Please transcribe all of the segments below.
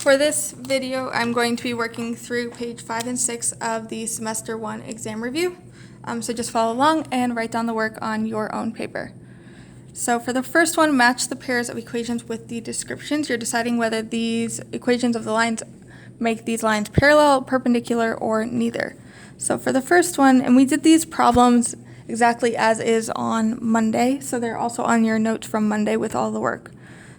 For this video, I'm going to be working through page 5 and 6 of the Semester 1 exam review. So just follow along and write down the work on your own paper. So for the first one, match the pairs of equations with the descriptions. You're deciding whether these equations of the lines make these lines parallel, perpendicular, or neither. So for the first one, and we did these problems exactly as is on Monday, so they're also on your notes from Monday with all the work.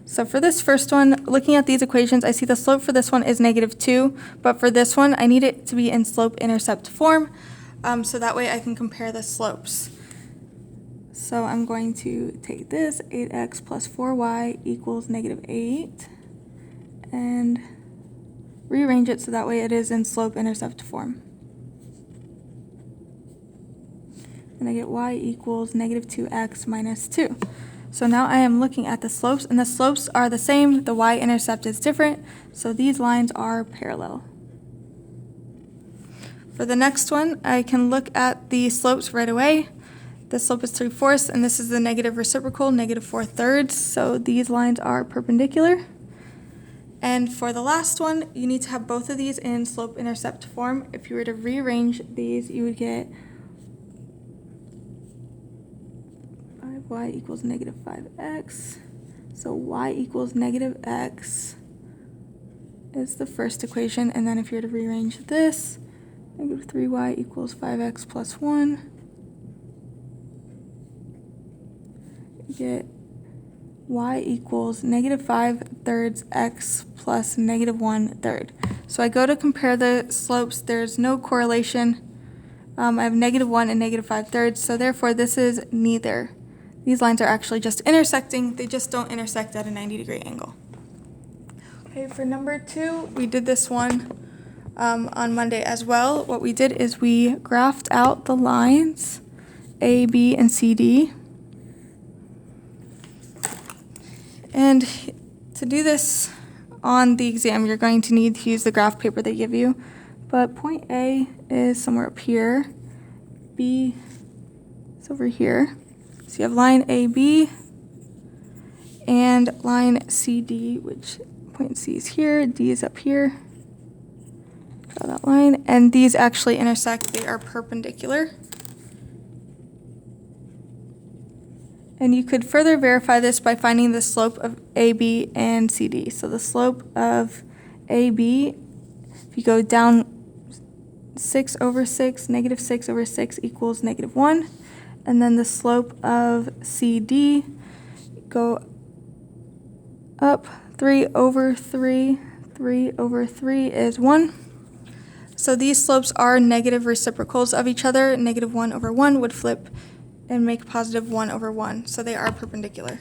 So for this first one, looking at these equations, I see the slope for this one is -2, but for this one, I need it to be in slope-intercept form, so that way I can compare the slopes. So I'm going to take this, 8x plus 4y equals -8, and rearrange it so that way it is in slope-intercept form. And I get y equals -2x minus 2. So now I am looking at the slopes, and the slopes are the same, the y-intercept is different, so these lines are parallel. For the next one, I can look at the slopes right away. The slope is 3/4, and this is the negative reciprocal, -4/3, so these lines are perpendicular. And for the last one, you need to have both of these in slope-intercept form. If you were to rearrange these, you would get y equals -5x. So y equals -x is the first equation, and then if you were to rearrange this, -3y equals 5x plus 1. You get y equals -5/3 x plus -1/3. So I go to compare the slopes. There's no correlation. I have -1 and -5/3, so therefore this is neither. These lines are actually just intersecting. They just don't intersect at a 90-degree angle. Okay, for number 2, we did this one on Monday as well. What we did is we graphed out the lines A, B, and C, D. And to do this on the exam, you're going to need to use the graph paper they give you. But point A is somewhere up here. B is over here. So you have line AB and line CD, which point C is here, D is up here. Draw that line, and these actually intersect. They are perpendicular. And you could further verify this by finding the slope of AB and CD. So the slope of AB, if you go down 6/6, -6/6 equals -1. And then the slope of CD, go up 3/3. 3/3 is 1. So these slopes are negative reciprocals of each other. -1/1 would flip and make +1/1. So they are perpendicular.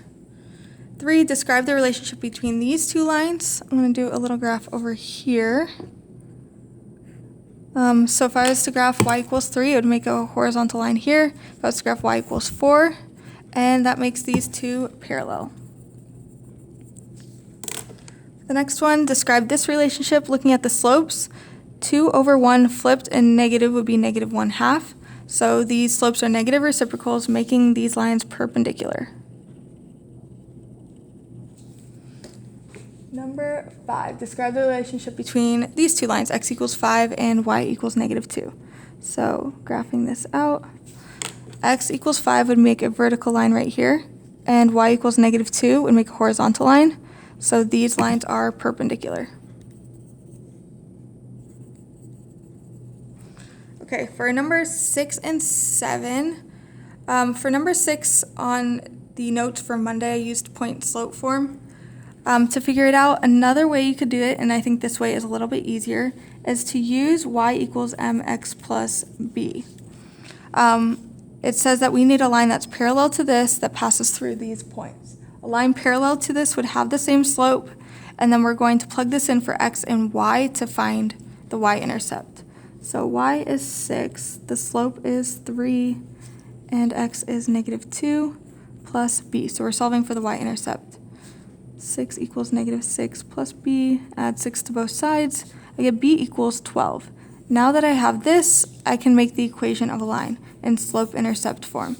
3, describe the relationship between these two lines. I'm going to do a little graph over here. So if I was to graph y equals 3, it would make a horizontal line here. If I was to graph y equals 4, and that makes these two parallel. The next one, describe this relationship looking at the slopes. 2/1 flipped and negative would be -1/2. So these slopes are negative reciprocals, making these lines perpendicular. Number 5, describe the relationship between these two lines, x equals 5 and y equals -2. So graphing this out, x equals 5 would make a vertical line right here, and y equals -2 would make a horizontal line. So these lines are perpendicular. Okay, for number 6 and 7, for number 6 on the notes from Monday, I used point slope form. To figure it out, another way you could do it, and I think this way is a little bit easier, is to use y equals mx plus b. It says that we need a line that's parallel to this that passes through these points. A line parallel to this would have the same slope, and then we're going to plug this in for x and y to find the y-intercept. So y is 6, the slope is 3, and x is -2 plus b. So we're solving for the y-intercept. 6 equals -6 plus b, add 6 to both sides, I get b equals 12. Now that I have this, I can make the equation of a line in slope-intercept form.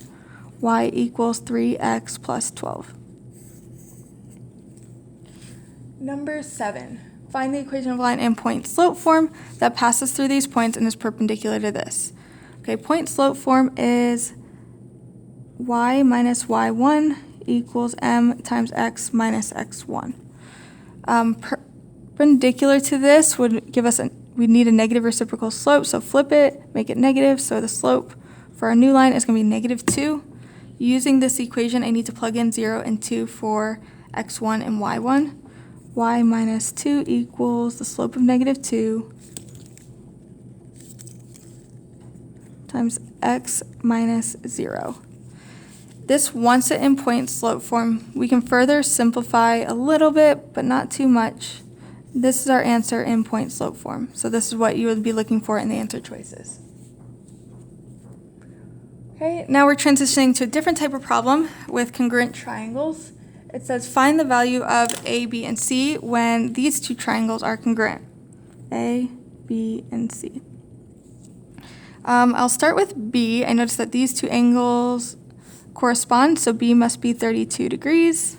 Y equals 3x plus 12. Number 7. find the equation of line in point slope form that passes through these points and is perpendicular to this. Okay, point slope form is y minus y1 equals m times x minus x1. Perpendicular to this would give us we need a negative reciprocal slope, so flip it, make it negative, so the slope for our new line is going to be -2. Using this equation, I need to plug in 0 and 2 for x1 and y1. Y minus 2 equals the slope of -2 times x minus 0. This, once it in point slope form, we can further simplify a little bit, but not too much. This is our answer in point slope form. So this is what you would be looking for in the answer choices. Okay, now we're transitioning to a different type of problem with congruent triangles. It says find the value of A, B, and C when these two triangles are congruent. A, B, and C. I'll start with B. I notice that these two angles correspond, so B must be 32 degrees.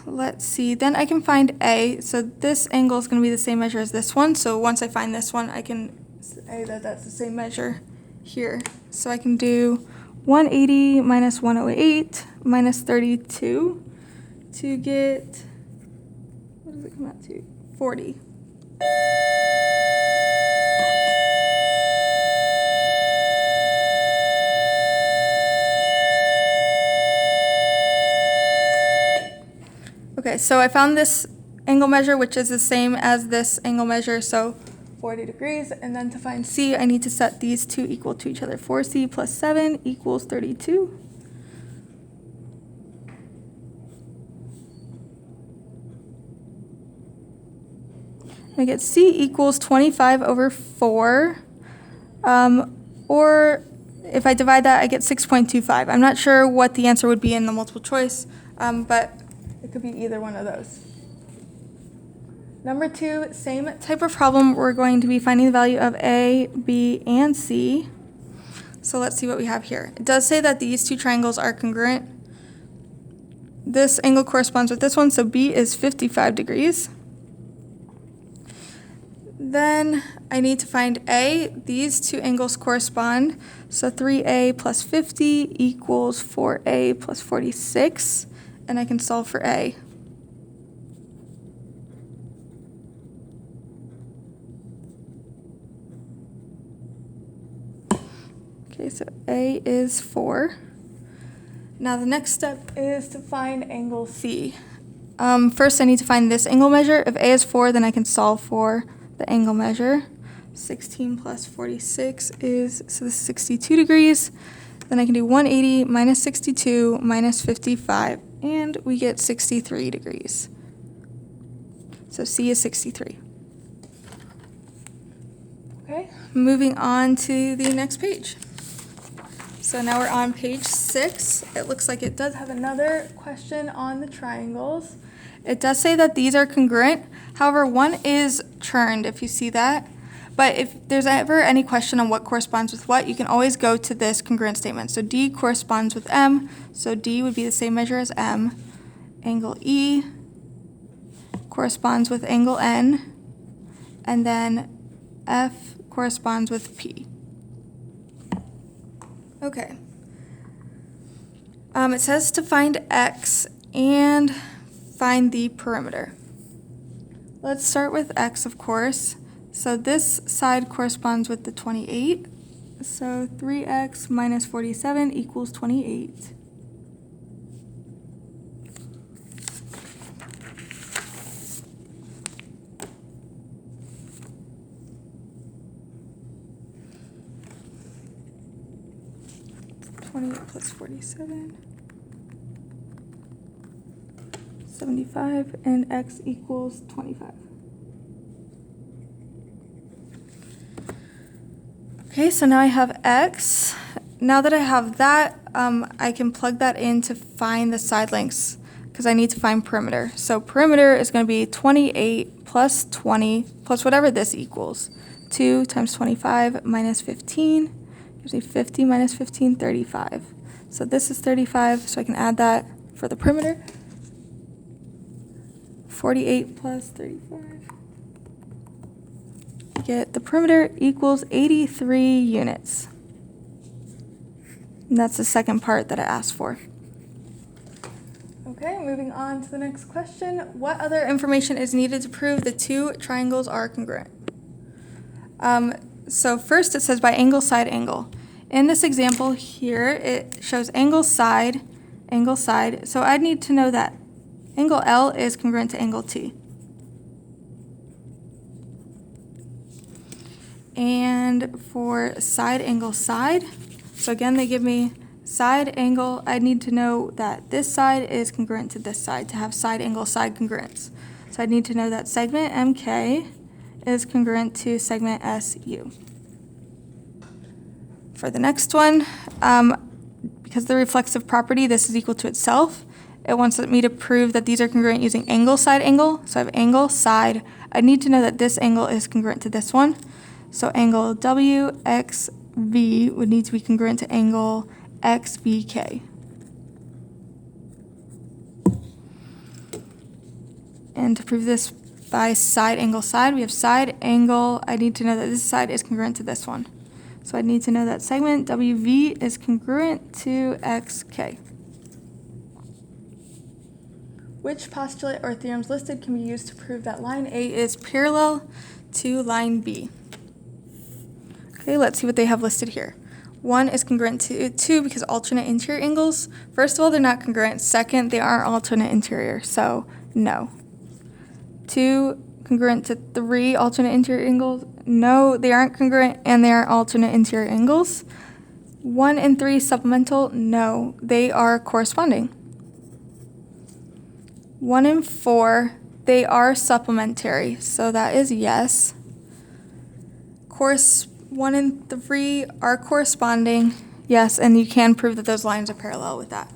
Let's see, then I can find A. So this angle is going to be the same measure as this one, so once I find this one, I can say that that's the same measure here. So I can do 180 minus 108 minus 32 to get, what does it come out to? 40. Okay, so I found this angle measure, which is the same as this angle measure, so 40 degrees. And then to find C, I need to set these two equal to each other. 4C plus 7 equals 32. I get C equals 25 over 4. Or if I divide that, I get 6.25. I'm not sure what the answer would be in the multiple choice, but it could be either one of those. Number 2, same type of problem. We're going to be finding the value of A, B, and C. So let's see what we have here. It does say that these two triangles are congruent. This angle corresponds with this one, so B is 55 degrees. Then I need to find A. These two angles correspond, so 3A plus 50 equals 4A plus 46. And I can solve for A. Okay, so A is 4. Now the next step is to find angle C. First I need to find this angle measure. If A is 4, then I can solve for the angle measure. 16 plus 46 is, so this is 62 degrees. Then I can do 180 minus 62 minus 55. And we get 63 degrees. So C is 63. Okay, moving on to the next page. So now we're on page 6. It looks like it does have another question on the triangles. It does say that these are congruent. However, one is turned, if you see that. But if there's ever any question on what corresponds with what, you can always go to this congruent statement. So D corresponds with M, so D would be the same measure as M. Angle E corresponds with angle N, and then F corresponds with P. Okay. It says to find X and find the perimeter. Let's start with X, of course. So this side corresponds with the 28. So 3x minus 47 equals 28. Plus 47, 75, and x equals 25. Okay, so now I have x. Now that I have that, I can plug that in to find the side lengths because I need to find perimeter. So perimeter is going to be 28 plus 20 plus whatever this equals. 2 times 25 minus 15 gives me 50 minus 15, 35. So this is 35, so I can add that for the perimeter. 48 plus 35. Get the perimeter equals 83 units. And that's the second part that I asked for. Okay, moving on to the next question. What other information is needed to prove the two triangles are congruent? So first it says by angle, side, angle. In this example here, it shows angle, side. So I'd need to know that angle L is congruent to angle T. And for side, angle, side. So again, they give me side, angle. I need to know that this side is congruent to this side to have side, angle, side congruence. So I need to know that segment MK is congruent to segment SU. For the next one, because the reflexive property, this is equal to itself, it wants me to prove that these are congruent using angle, side, angle. So I have angle, side. I need to know that this angle is congruent to this one. So angle WXV would need to be congruent to angle XVK. And to prove this by side, angle, side, we have side, angle. I need to know that this side is congruent to this one. So I need to know that segment WV is congruent to XK. Which postulate or theorems listed can be used to prove that line A is parallel to line B? Okay, let's see what they have listed here. 1 is congruent to 2 because alternate interior angles. First of all, they're not congruent. Second, they aren't alternate interior, so no. 2, congruent to 3 alternate interior angles. No, they aren't congruent and they aren't alternate interior angles. 1 and 3 supplemental. No, they are corresponding. 1 and 4, they are supplementary, so that is yes. 1 and 3 are corresponding, yes, and you can prove that those lines are parallel with that.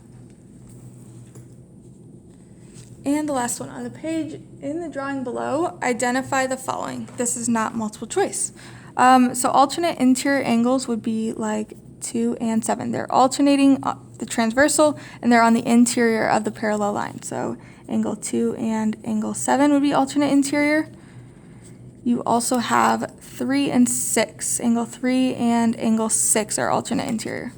And the last one on the page, in the drawing below, identify the following. This is not multiple choice. So alternate interior angles would be like 2 and 7. They're alternating the transversal, and they're on the interior of the parallel line. So angle 2 and angle 7 would be alternate interior. You also have 3 and 6. Angle 3 and angle 6 are alternate interior.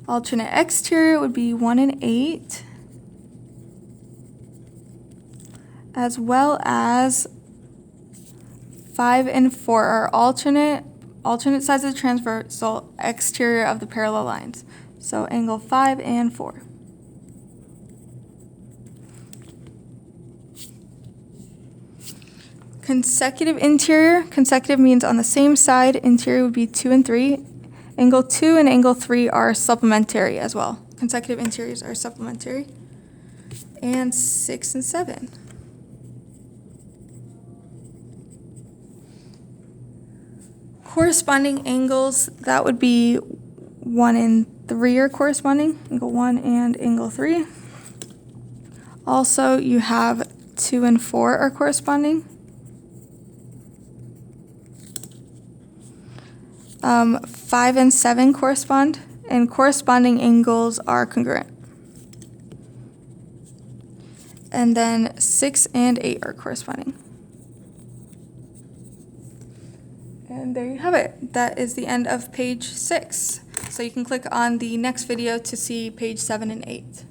Alternate exterior would be 1 and 8. As well as 5 and 4 are alternate sides of the transversal exterior of the parallel lines. So angle 5 and 4. Consecutive interior. Consecutive means on the same side. Interior would be 2 and 3. Angle 2 and angle 3 are supplementary as well. Consecutive interiors are supplementary. And 6 and 7. Corresponding angles, that would be 1 and 3 are corresponding, angle 1 and angle 3. Also, you have 2 and 4 are corresponding. 5 and 7 correspond, and corresponding angles are congruent. And then 6 and 8 are corresponding. And there you have it. That is the end of page 6. So you can click on the next video to see page 7 and 8.